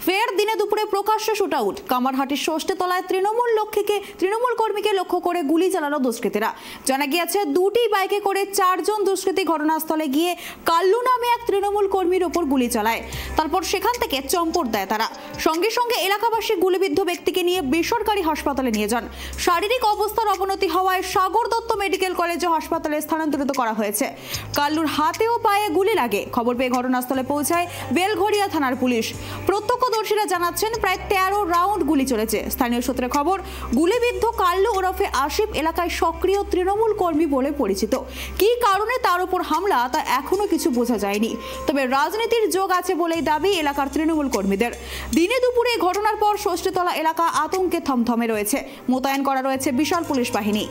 ফের দিনে দুপুরে প্রকাশ্যে শুটআউট। কামারহাটির ষষ্ঠীতলায় তৃণমূল কর্মীকে লক্ষ্য করে গুলি চালালো দুষ্কৃতীরা। জানা গিয়েছে দুটি বাইকে করে 4 জন দুষ্কৃতী ঘটনাস্থলে গিয়ে কাল্লু নামে এক তৃণমূল কর্মীর ওপর গুলি চালায়। তারপর সেখান থেকে চম্পট দেয় তারা। সঙ্গে সঙ্গে এলাকাবাসী গুলিবিদ্ধ ব্যক্তিকে নিয়ে বেসরকারি হাসপাতালে নিয়ে যান। শারীরিক অবস্থার অবনতি হওয়ায় সাগর দত্ত মেডিকেল কলেজ ও হাসপাতালে স্থানান্তরিত করা হয়েছে। কাল্লুর হাতে ও পায়ে গুলি লাগে। খবর পেয়ে ঘটনাস্থলে পৌঁছায় বেলঘড়িয়া থানার পুলিশ। প্রত্যক্ষদর্শীরা জানাচ্ছেন প্রায় 13 রাউন্ড গুলি চলেছে। স্থানীয় সূত্রে খবর, গুলিবিদ্ধ কাল্লু ওরফে আসিফ এলাকায় সক্রিয় তৃণমূল কর্মী বলে পরিচিত। কী কারণে তার উপর হামলা তা এখনো কিছু বোঝা যায়নি। তবে রাজনীতির যোগ আছে বলেই দাবি এলাকার তৃণমূল কর্মীদের। দিনে দুপুরে ঘটনার পর ষষ্ঠীতলা এলাকা আতঙ্কে থমথমে রয়েছে। মোতায়েন করা রয়েছে বিশাল পুলিশ বাহিনী।